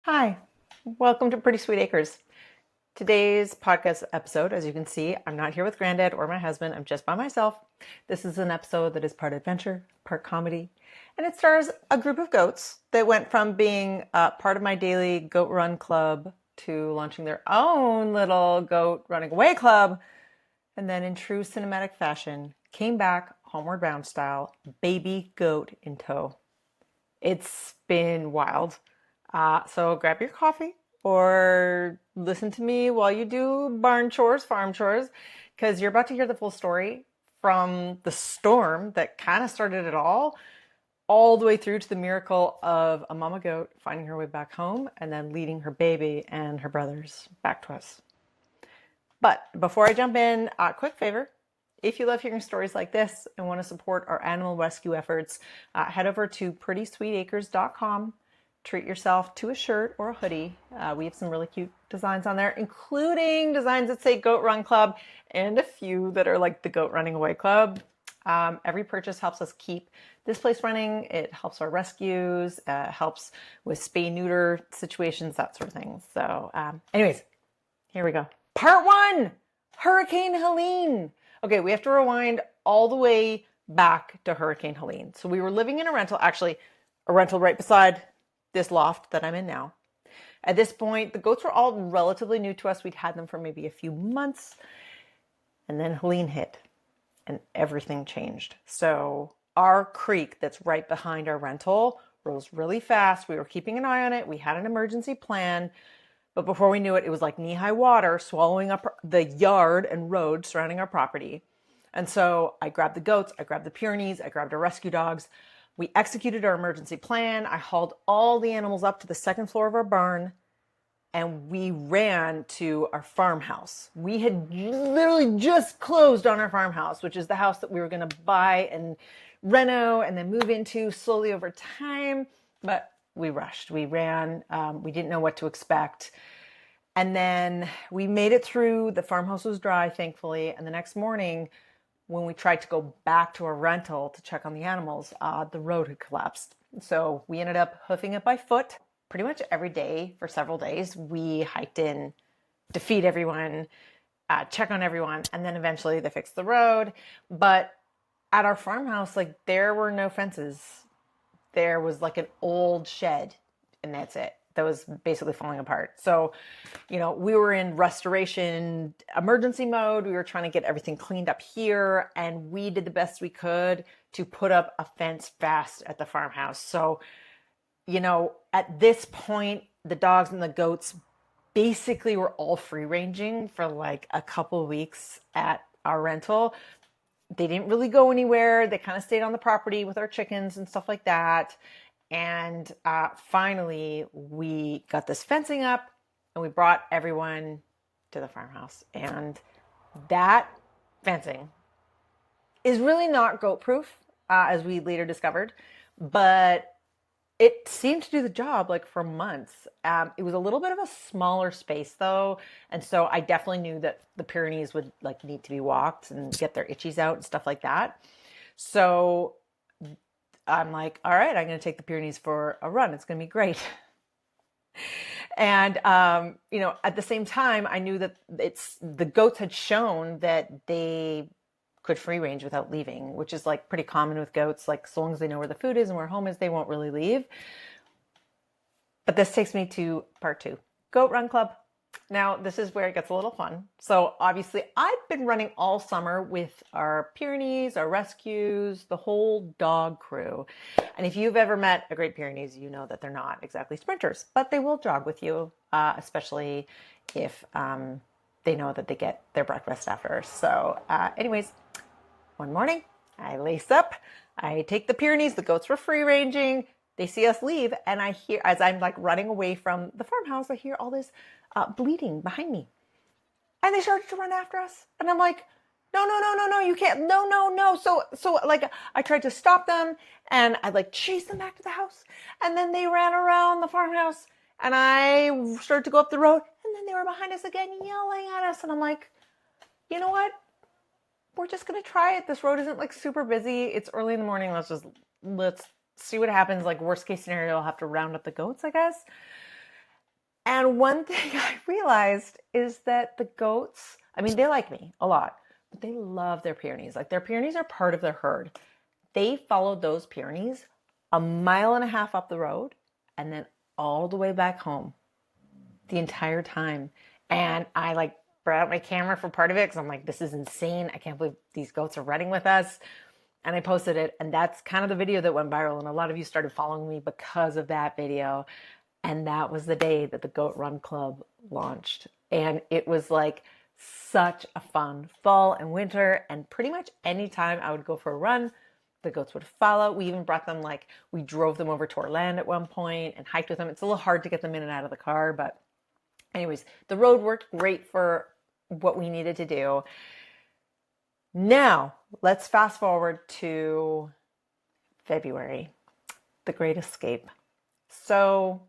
Hi, welcome to Pretty Sweet Acres. Today's podcast episode, as you can see, I'm not here with Granddad or my husband. I'm just by myself. This is an episode that is part adventure, part comedy, and it stars a group of goats that went from being part of my daily goat run club to launching their own little goat running away club, and then in true cinematic fashion, came back homeward bound style, baby goat in tow. It's been wild. So grab your coffee or listen to me while you do barn chores, farm chores, because you're about to hear the full story from the storm that kind of started it all the way through to the miracle of a mama goat finding her way back home and then leading her baby and her brothers back to us. But before I jump in, a quick favor. If you love hearing stories like this and want to support our animal rescue efforts, head over to prettysweetacres.com. Treat yourself to a shirt or a hoodie. We have some really cute designs on there, including designs that say Goat Run Club and a few that are like the Goat Running Away Club. Every purchase helps us keep this place running. It helps our rescues, helps with spay-neuter situations, that sort of thing. So anyways, here we go. Part one, Hurricane Helene. Okay, we have to rewind all the way back to Hurricane Helene. So we were living in a rental, actually a rental right beside this loft that I'm in now. At this point, the goats were all relatively new to us. We'd had them for maybe a few months. And then Helene hit and everything changed. So our creek that's right behind our rental rose really fast. We were keeping an eye on it. We had an emergency plan. But before we knew it, it was like knee-high water swallowing up the yard and road surrounding our property. And so I grabbed the goats, I grabbed the Pyrenees, I grabbed our rescue dogs. We executed our emergency plan. I hauled all the animals up to the second floor of our barn and we ran to our farmhouse. We had literally just closed on our farmhouse, which is the house that we were going to buy and reno and then move into slowly over time. But we rushed, we ran, we didn't know what to expect. And then we made it through. The farmhouse was dry, thankfully. And the next morning, when we tried to go back to our rental to check on the animals, the road had collapsed. So we ended up hoofing it by foot. Pretty much every day for several days, we hiked in to feed everyone, check on everyone, and then eventually they fixed the road. But at our farmhouse, like there were no fences. There was like an old shed, and that's it. That was basically falling apart. So, we were in restoration emergency mode. We were trying to get everything cleaned up here, and we did the best we could to put up a fence fast at the farmhouse. So, at this point, the dogs and the goats basically were all free ranging for like a couple of weeks at our rental. They didn't really go anywhere. They kind of stayed on the property with our chickens and stuff like that. And finally, we got this fencing up and we brought everyone to the farmhouse. And that fencing is really not goat proof, as we later discovered, but it seemed to do the job like for months. It was a little bit of a smaller space though. And so I definitely knew that the Pyrenees would like need to be walked and get their itchies out and stuff like that. So I'm like, all right, I'm going to take the Pyrenees for a run. It's going to be great. And, at the same time, I knew that the goats had shown that they could free range without leaving, which is like pretty common with goats. Like so long as they know where the food is and where home is, they won't really leave. But this takes me to part two, Goat Run Club. Now, this is where it gets a little fun. So obviously I've been running all summer with our Pyrenees, our rescues, the whole dog crew. And if you've ever met a Great Pyrenees, you know that they're not exactly sprinters, but they will jog with you, especially if they know that they get their breakfast after. So anyways, one morning I lace up, I take the Pyrenees, the goats were free ranging. They see us leave, and I hear, as I'm like running away from the farmhouse, I hear all this bleating behind me. And they started to run after us. And I'm like, no, no, no, no, no, you can't. No, no, no. So like I tried to stop them and I like chased them back to the house. And then they ran around the farmhouse and I started to go up the road and then they were behind us again yelling at us. And I'm like, you know what? We're just going to try it. This road isn't like super busy. It's early in the morning. Let's see what happens. Like worst case scenario, I'll have to round up the goats, I guess. And one thing I realized is that the goats, I mean, they like me a lot, but they love their Pyrenees. Like their Pyrenees are part of their herd. They followed those Pyrenees a mile and a half up the road and then all the way back home the entire time. And I like brought out my camera for part of it because I'm like, this is insane. I can't believe these goats are running with us. And I posted it, and that's kind of the video that went viral. And a lot of you started following me because of that video. And that was the day that the Goat Run Club launched. And it was like such a fun fall and winter. And pretty much anytime I would go for a run, the goats would follow. We even brought them, like, we drove them over to our land at one point and hiked with them. It's a little hard to get them in and out of the car, but anyways, the road worked great for what we needed to do. Now, let's fast forward to February, the Great Escape. So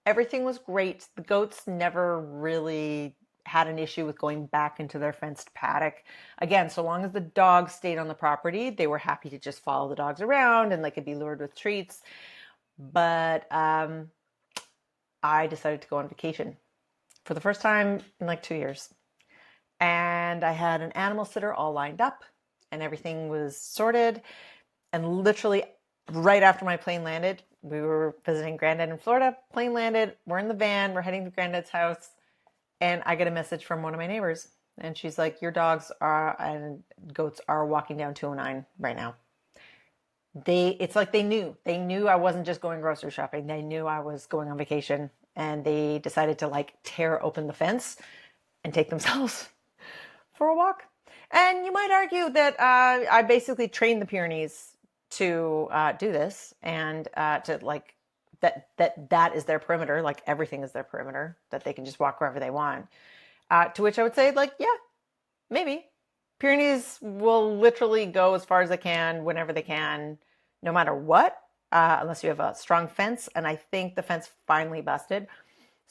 everything was great. The goats never really had an issue with going back into their fenced paddock. Again, so long as the dogs stayed on the property, they were happy to just follow the dogs around and they could be lured with treats. But I decided to go on vacation for the first time in like 2 years. And I had an animal sitter all lined up and everything was sorted. And literally right after my plane landed, we were visiting Granddad in Florida. Plane landed, we're in the van, we're heading to Granddad's house. And I get a message from one of my neighbors. And she's like, your dogs and goats are walking down 209 right now. It's like they knew I wasn't just going grocery shopping. They knew I was going on vacation, and they decided to like tear open the fence and take themselves for a walk. And you might argue that I basically trained the Pyrenees to do this and to like that is their perimeter. Like everything is their perimeter, that they can just walk wherever they want. To which I would say, like, yeah, maybe. Pyrenees will literally go as far as they can, whenever they can, no matter what, unless you have a strong fence. And I think the fence finally busted.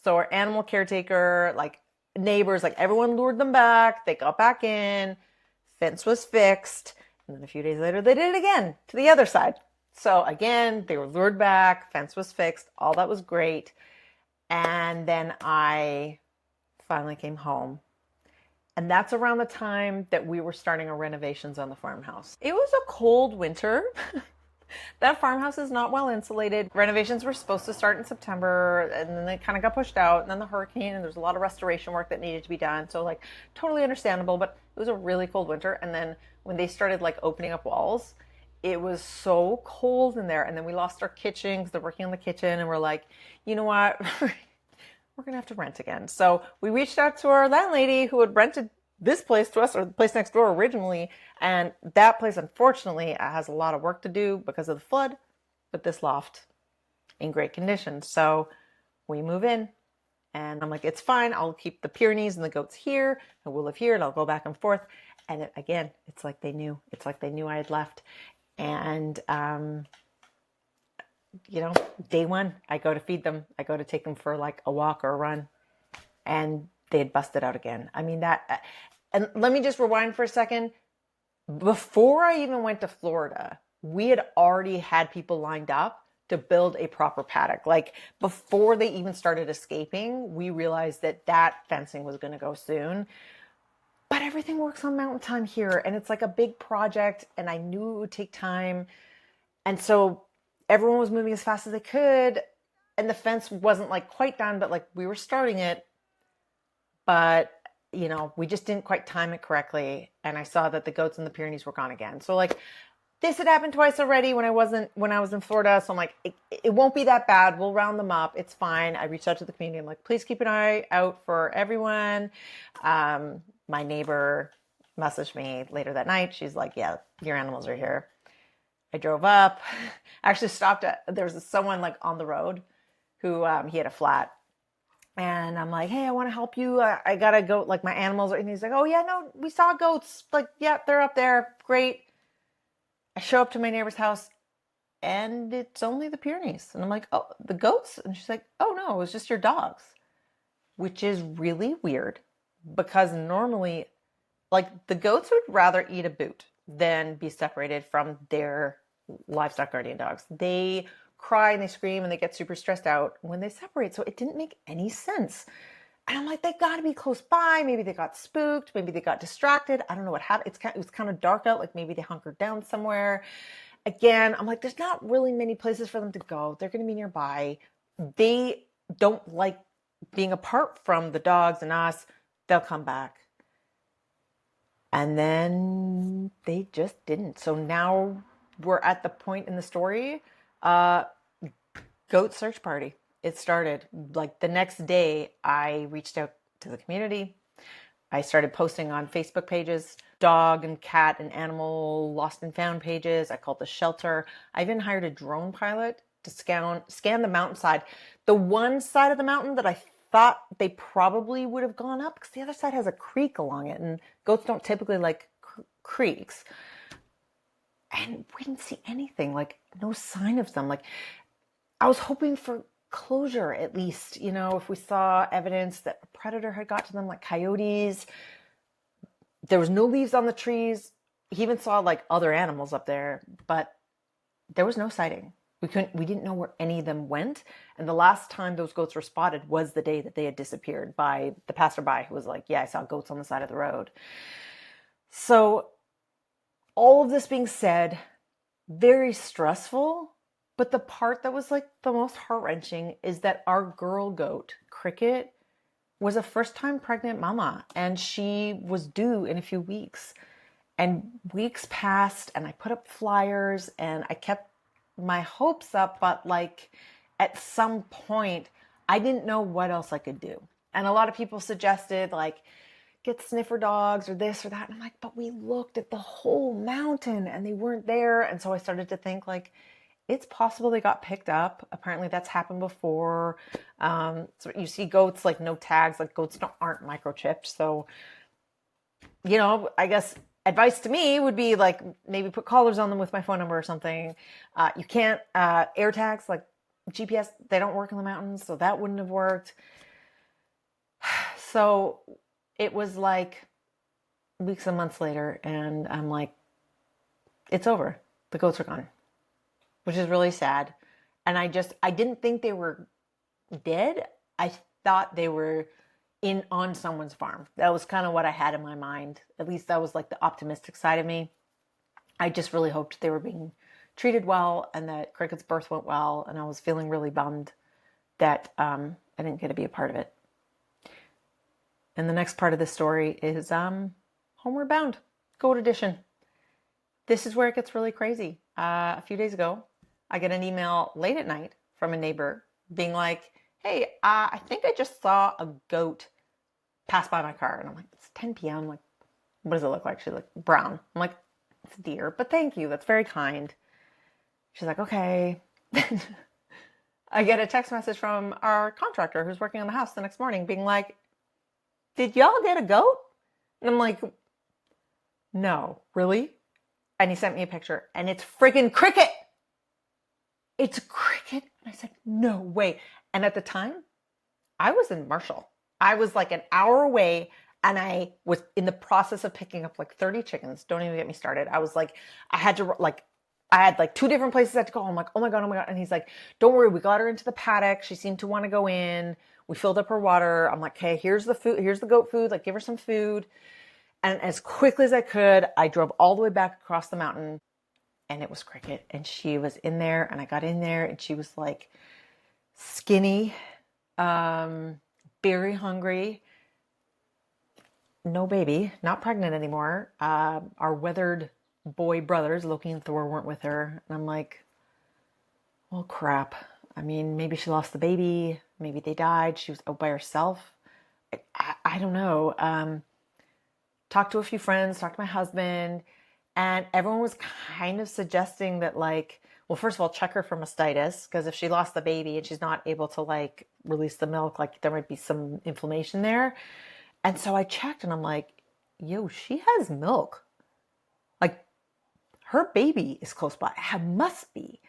So our animal caretaker, like neighbors, like everyone lured them back. They got back in. Fence was fixed. And then a few days later, they did it again to the other side. So again, they were lured back. Fence was fixed. All that was great. And then I finally came home. And that's around the time that we were starting our renovations on the farmhouse. It was a cold winter. That farmhouse is not well insulated. Renovations were supposed to start in September, and then they kind of got pushed out, and then the hurricane, and there's a lot of restoration work that needed to be done. So like totally understandable, but it was a really cold winter. And then when they started like opening up walls, it was so cold in there. And then we lost our kitchen because they're working on the kitchen, and we're like, you know what? We're going to have to rent again. So we reached out to our landlady who had rented this place to us, or the place next door originally. And that place, unfortunately, has a lot of work to do because of the flood, but this loft in great condition. So we move in, and I'm like, it's fine. I'll keep the Pyrenees and the goats here, and we'll live here, and I'll go back and forth. And again, it's like they knew. It's like they knew I had left. And, day one, I go to feed them. I go to take them for like a walk or a run, and they had busted out again. I mean, and let me just rewind for a second. Before I even went to Florida, we had already had people lined up to build a proper paddock. Like before they even started escaping, we realized that fencing was going to go soon. But everything works on mountain time here, and it's like a big project, and I knew it would take time. And so everyone was moving as fast as they could, and the fence wasn't like quite done, but like we were starting it. But we just didn't quite time it correctly. And I saw that the goats and the Pyrenees were gone again. So like this had happened twice already when I was in Florida. So I'm like, it won't be that bad. We'll round them up. It's fine. I reached out to the community. I'm like, please keep an eye out for everyone. My neighbor messaged me later that night. She's like, yeah, your animals are here. I drove up. I actually stopped there was someone like on the road who, he had a flat. And I'm like, hey, I want to help you. I got to go, like my animals. And he's like, oh yeah, no, we saw goats. Like, yeah, they're up there. Great. I show up to my neighbor's house and it's only the Pyrenees. And I'm like, oh, the goats? And she's like, oh no, it was just your dogs. Which is really weird because normally, like the goats would rather eat a boot than be separated from their livestock guardian dogs. They cry and they scream and they get super stressed out when they separate. So it didn't make any sense. And I'm like, they got to be close by. Maybe they got spooked. Maybe they got distracted. I don't know what happened. It was kind of dark out. Like maybe they hunkered down somewhere. Again, I'm like, there's not really many places for them to go. They're going to be nearby. They don't like being apart from the dogs and us. They'll come back. And then they just didn't. So now we're at the point in the story, goat search party. It started like the next day. I reached out to the community. I started posting on Facebook pages, dog and cat and animal lost and found pages. I called the shelter. I even hired a drone pilot to scan the mountainside. The one side of the mountain that I thought they probably would have gone up, because the other side has a creek along it, and goats don't typically like creeks. And we didn't see anything, like no sign of them. Like I was hoping for closure, at least, you know, if we saw evidence that a predator had got to them, like coyotes. There was no leaves on the trees. He even saw like other animals up there, but there was no sighting. We didn't know where any of them went. And the last time those goats were spotted was the day that they had disappeared by the passerby who was like, yeah, I saw goats on the side of the road. So all of this being said, very stressful. But the part that was like the most heart-wrenching is that our girl goat, Cricket, was a first-time pregnant mama, and she was due in a few weeks. And weeks passed, and I put up flyers, and I kept my hopes up, but like at some point, I didn't know what else I could do. And a lot of people suggested like get sniffer dogs or this or that. And I'm like, but we looked at the whole mountain and they weren't there. And so I started to think like, it's possible they got picked up. Apparently that's happened before. So you see goats, like no tags, like goats aren't microchipped. So, you know, I guess advice to me would be like maybe put collars on them with my phone number or something. You can't, air tags, like GPS, they don't work in the mountains. So that wouldn't have worked. So it was like weeks and months later, and I'm like, it's over. The goats are gone, which is really sad. And I didn't think they were dead. I thought they were on someone's farm. That was kind of what I had in my mind. At least that was like the optimistic side of me. I just really hoped they were being treated well and that Cricket's birth went well. And I was feeling really bummed that I didn't get to be a part of it. And the next part of this story is Homeward Bound, Goat Edition. This is where it gets really crazy. A few days ago, I get an email late at night from a neighbor being like, hey, I think I just saw a goat pass by my car. And I'm like, it's 10 p.m. I'm like, what does it look like? She's like, brown. I'm like, it's a deer, but thank you. That's very kind. She's like, okay. I get a text message from our contractor who's working on the house the next morning being like, did y'all get a goat? And I'm like, no, really? And he sent me a picture and it's friggin' Cricket. It's Cricket. And I said, no way. And at the time, I was in Marshall. I was like an hour away and I was in the process of picking up like 30 chickens. Don't even get me started. I was like, I had like two different places I had to go. I'm like, oh my God. And he's like, don't worry. We got her into the paddock. She seemed to want to go in. We filled up her water. I'm like, hey, here's the food. Here's the goat food. Like, give her some food. And as quickly as I could, I drove all the way back across the mountain and it was Cricket. And she was in there and I got in there and she was like skinny, very hungry, no baby, not pregnant anymore. Our weathered boy brothers, Loki and Thor, weren't with her. And I'm like, well, crap. I mean, maybe she lost the baby. Maybe they died. She was out by herself. I don't know. Talked to a few friends, talked to my husband, and everyone was kind of suggesting that like, well, first of all, check her for mastitis, because if she lost the baby and she's not able to like release the milk, like there might be some inflammation there. And so I checked and I'm like, yo, she has milk. Like her baby is close by. It must be.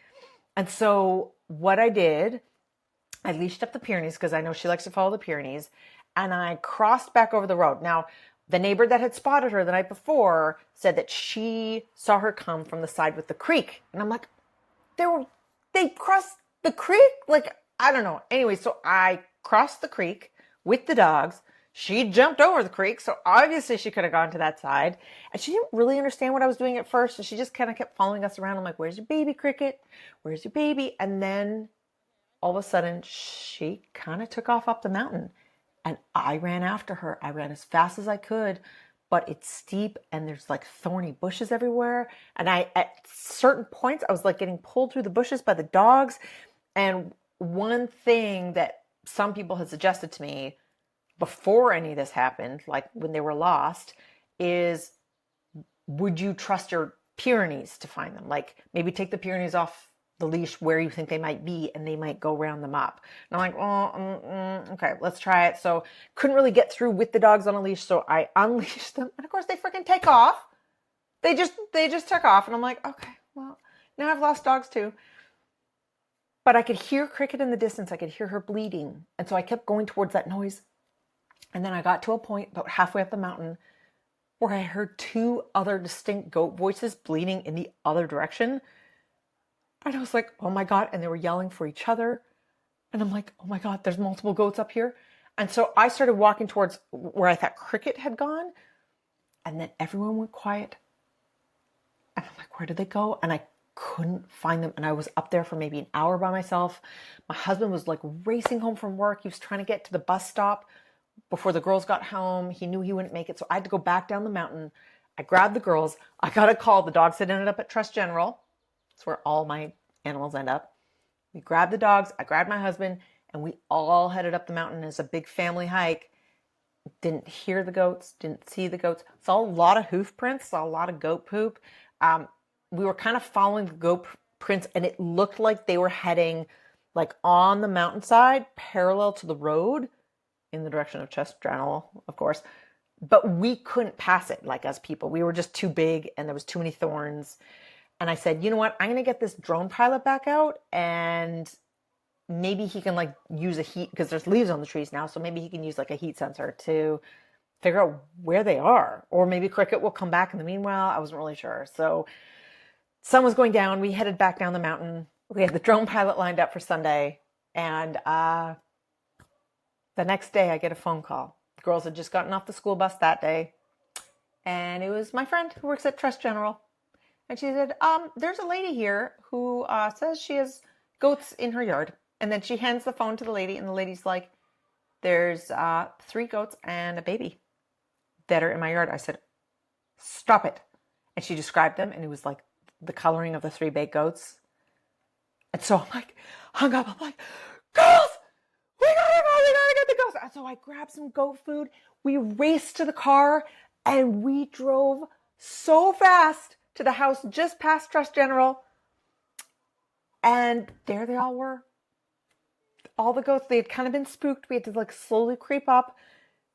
And so what I did, I leashed up the Pyrenees because I know she likes to follow the Pyrenees. And I crossed back over the road. Now, the neighbor that had spotted her the night before said that she saw her come from the side with the creek. And I'm like, they crossed the creek, like, I don't know. Anyway, so I crossed the creek with the dogs. She jumped over the creek, so obviously she could have gone to that side. And she didn't really understand what I was doing at first, so she just kind of kept following us around. I'm like, where's your baby, Cricket? Where's your baby? And then all of a sudden, she kind of took off up the mountain. And I ran after her. I ran as fast as I could, but it's steep and there's like thorny bushes everywhere. And at certain points, I was like getting pulled through the bushes by the dogs. And one thing that some people had suggested to me before any of this happened, like when they were lost, is would you trust your Pyrenees to find them? Like maybe take the Pyrenees off the leash where you think they might be and they might go round them up. And I'm like, okay, let's try it. So couldn't really get through with the dogs on a leash. So I unleashed them. And of course they freaking take off. They just took off. And I'm like, okay, well, now I've lost dogs too. But I could hear Cricket in the distance. I could hear her bleeding. And so I kept going towards that noise. And then I got to a point about halfway up the mountain where I heard two other distinct goat voices bleating in the other direction. And I was like, oh my God. And they were yelling for each other. And I'm like, oh my God, there's multiple goats up here. And so I started walking towards where I thought Cricket had gone. And then everyone went quiet. And I'm like, where did they go? And I couldn't find them. And I was up there for maybe an hour by myself. My husband was like racing home from work. He was trying to get to the bus stop before the girls got home. He knew he wouldn't make it. So I had to go back down the mountain. I grabbed the girls. I got a call. The dogs had ended up at Trust General. That's where all my animals end up. We grabbed the dogs. I grabbed my husband and we all headed up the mountain as a big family hike. Didn't hear the goats, didn't see the goats. Saw a lot of hoof prints, saw a lot of goat poop. We were kind of following the goat prints and it looked like they were heading like on the mountainside parallel to the road in the direction of Trust General, of course. But we couldn't pass it like as people. We were just too big and there was too many thorns. And I said, you know what? I'm going to get this drone pilot back out and maybe he can like use a heat because there's leaves on the trees now. So maybe he can use like a heat sensor to figure out where they are. Or maybe Cricket will come back in the meanwhile. I wasn't really sure. So sun was going down. We headed back down the mountain. We had the drone pilot lined up for Sunday. And the next day I get a phone call. The girls had just gotten off the school bus that day. And it was my friend who works at Trust General. And she said, there's a lady here who says she has goats in her yard. And then she hands the phone to the lady, and the lady's like, there's 3 goats and a baby that are in my yard. I said, stop it. And she described them, and it was like the coloring of the 3 big goats. And so I'm like, hung up. I'm like, girls, we gotta get the goats. And so I grabbed some goat food. We raced to the car, and we drove so fast to the house just past Trust General. And there they all were. All the goats, they had kind of been spooked. We had to like slowly creep up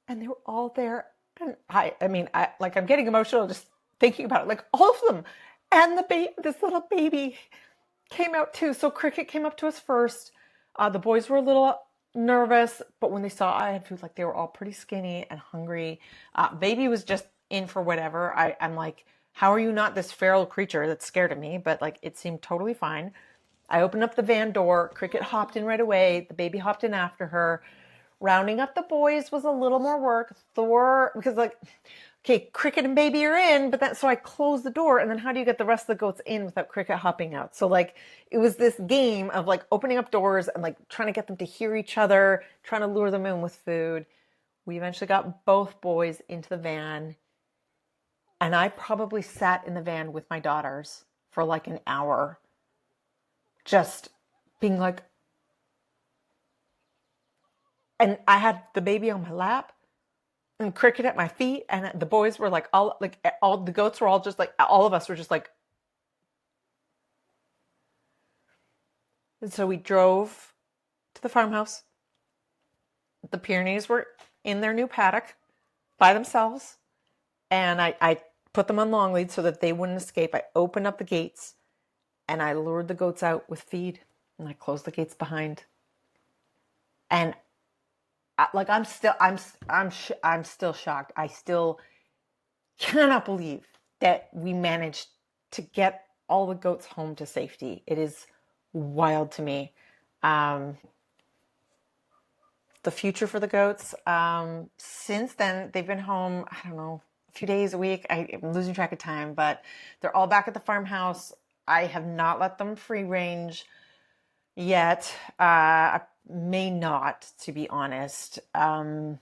and they were all there. And I'm getting emotional just thinking about it. Like all of them. And this little baby came out too. So Cricket came up to us first. The boys were a little nervous, but when they saw I had food, like they were all pretty skinny and hungry. Baby was just in for whatever. I'm like, how are you not this feral creature that's scared of me? But like, it seemed totally fine. I opened up the van door. Cricket hopped in right away. The baby hopped in after her. Rounding up the boys was a little more work. Because like, okay, Cricket and baby are in, but so I closed the door. And then how do you get the rest of the goats in without Cricket hopping out? So like, it was this game of like opening up doors and like trying to get them to hear each other, trying to lure them in with food. We eventually got both boys into the van. And I probably sat in the van with my daughters for like an hour, just being like, and I had the baby on my lap and Cricket at my feet. And the boys were like, all the goats were all just like, all of us were just like. And so we drove to the farmhouse. The Pyrenees were in their new paddock by themselves. And I put them on long lead so that they wouldn't escape. I opened up the gates and I lured the goats out with feed and I closed the gates behind. And I'm still shocked. I still cannot believe that we managed to get all the goats home to safety. It is wild to me. The future for the goats. Since then, they've been home, I don't know, a few days, a week. I'm losing track of time, but they're all back at the farmhouse. I have not let them free range yet. I may not, to be honest. Am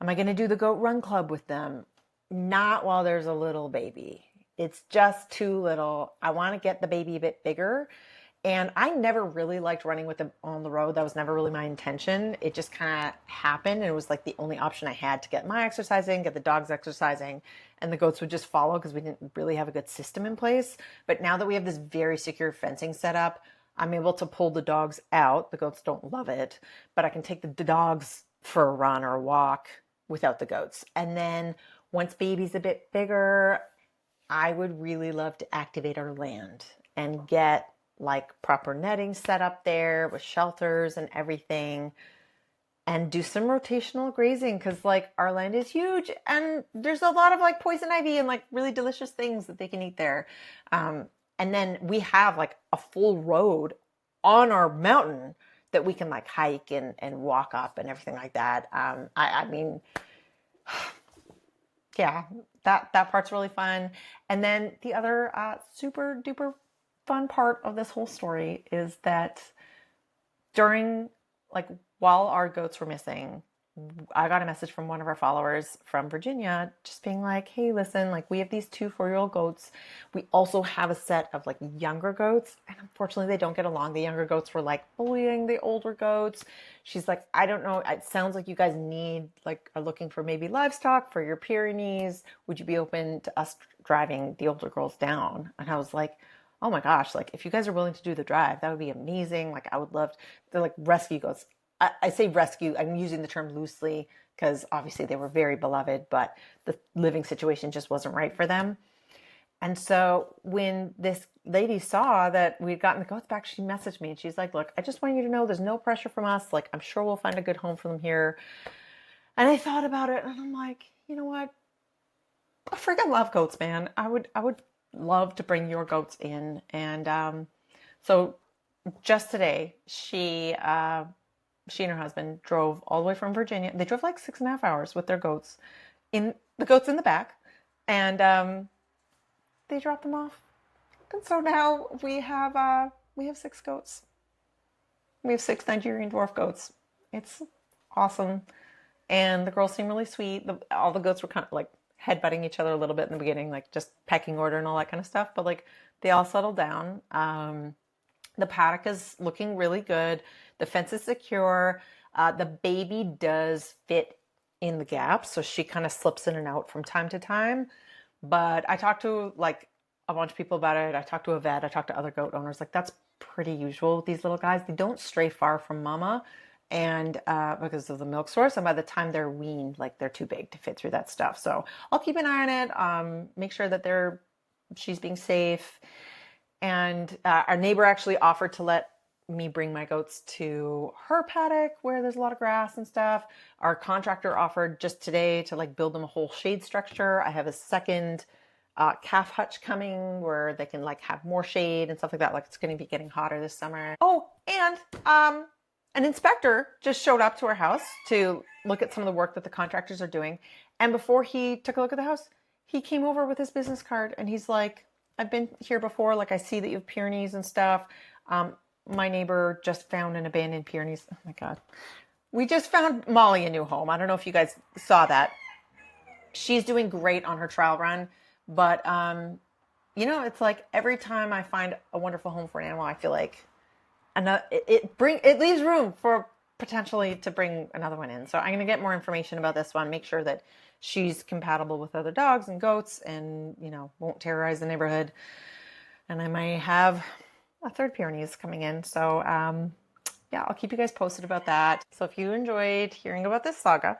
I going to do the goat run club with them? Not while there's a little baby. It's just too little. I want to get the baby a bit bigger. And I never really liked running with them on the road. That was never really my intention. It just kind of happened. And it was like the only option I had to get my exercising, get the dogs exercising, and the goats would just follow because we didn't really have a good system in place. But now that we have this very secure fencing set up, I'm able to pull the dogs out. The goats don't love it, but I can take the dogs for a run or a walk without the goats. And then once baby's a bit bigger, I would really love to activate our land and get like proper netting set up there with shelters and everything, and do some rotational grazing because like our land is huge and there's a lot of like poison ivy and like really delicious things that they can eat there. And then we have like a full road on our mountain that we can like hike and walk up and everything like that. I mean, yeah, that part's really fun. And then the other super duper fun part of this whole story is that during, like, while our goats were missing, I got a message from one of our followers from Virginia just being like, hey, listen, like we have these 2 4-year-old goats. We also have a set of like younger goats. And unfortunately, they don't get along. The younger goats were like bullying the older goats. She's like, I don't know. It sounds like you guys are looking for maybe livestock for your Pyrenees. Would you be open to us driving the older girls down? And I was like, oh my gosh, like if you guys are willing to do the drive, that would be amazing. Like I would love to, they're like rescue goats. I say rescue, I'm using the term loosely because obviously they were very beloved, but the living situation just wasn't right for them. And so when this lady saw that we'd gotten the goats back, she messaged me and she's like, look, I just want you to know there's no pressure from us. Like, I'm sure we'll find a good home for them here. And I thought about it and I'm like, you know what? I freaking love goats, man. I would love to bring your goats in. And so just today, she and her husband drove all the way from Virginia. They drove like 6.5 hours with their goats, in the goats in the back, and they dropped them off. And so now we have 6 goats. We have 6 Nigerian dwarf goats. It's awesome, and the girls seem really sweet. All the goats were kind of like headbutting each other a little bit in the beginning, like just pecking order and all that kind of stuff. But like they all settled down. The paddock is looking really good. The fence is secure. The baby does fit in the gaps, so she kind of slips in and out from time to time. But I talked to like a bunch of people about it. I talked to a vet. I talked to other goat owners. Like that's pretty usual with these little guys. They don't stray far from mama, and because of the milk source. And by the time they're weaned, like they're too big to fit through that stuff. So I'll keep an eye on it. Make sure that she's being safe. And our neighbor actually offered to let me bring my goats to her paddock where there's a lot of grass and stuff. Our contractor offered just today to like build them a whole shade structure. I have a second calf hutch coming where they can like have more shade and stuff like that. Like it's going to be getting hotter this summer. Oh, and an inspector just showed up to our house to look at some of the work that the contractors are doing. And before he took a look at the house, he came over with his business card and he's like, I've been here before. Like I see that you have Pyrenees and stuff. My neighbor just found an abandoned Pyrenees. Oh my God. We just found Molly a new home. I don't know if you guys saw that. She's doing great on her trial run. But, it's like every time I find a wonderful home for an animal, I feel like it leaves room for potentially to bring another one in. So I'm going to get more information about this one, make sure that she's compatible with other dogs and goats and, won't terrorize the neighborhood. And I may have a third Pyrenees coming in. So, I'll keep you guys posted about that. So if you enjoyed hearing about this saga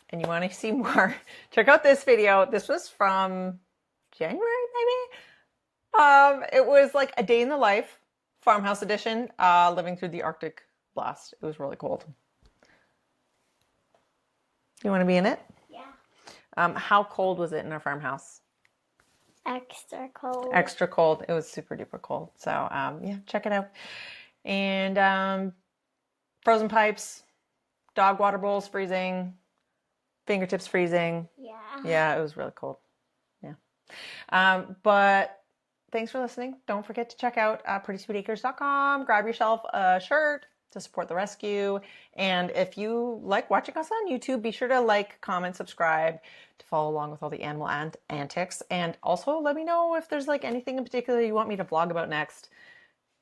and you want to see more, check out this video. This was from January, maybe? It was like a day in the life, farmhouse edition, living through the Arctic blast. It was really cold. You want to be in it? Yeah. How cold was it in our farmhouse? Extra cold. Extra cold. It was super duper cold. So, check it out. And frozen pipes, dog water bowls freezing, fingertips freezing. Yeah. Yeah, it was really cold. Yeah. But thanks for listening. Don't forget to check out PrettySweetAcres.com. Grab yourself a shirt to support the rescue. And if you like watching us on YouTube, be sure to like, comment, subscribe to follow along with all the animal antics. And also let me know if there's like anything in particular you want me to vlog about next.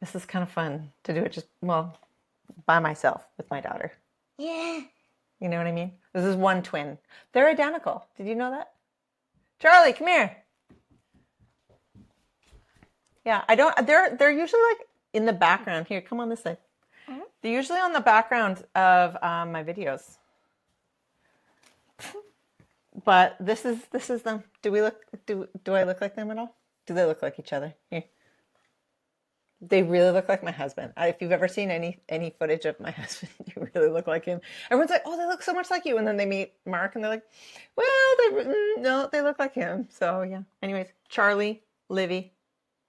This is kind of fun to do it just, well, by myself with my daughter. Yeah. You know what I mean? This is one twin. They're identical. Did you know that? Charlie, come here. Yeah, they're usually like in the background. Here, come on this side. They're usually on the background of my videos. But this is them. Do I look like them at all? Do they look like each other? Here. They really look like my husband. If you've ever seen any footage of my husband, you really look like him. Everyone's like, "Oh, they look so much like you," and then they meet Mark, and they're like, "Well, no, they look like him." So yeah. Anyways, Charlie, Livie,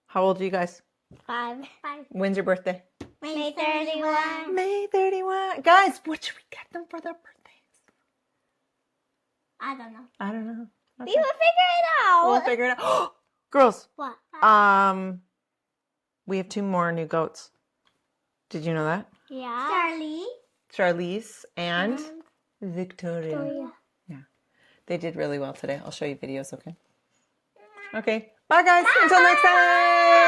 how old are you guys? 5. When's your birthday? May 31. May 31. Guys, what should we get them for their birthdays? I don't know. I don't know. We will figure it out. We'll figure it out. Girls, What? we have 2 more new goats. Did you know that? Yeah. Charlie. Charlize and Victoria. Victoria. Yeah. They did really well today. I'll show you videos, okay? Okay. Bye, guys. Until next time.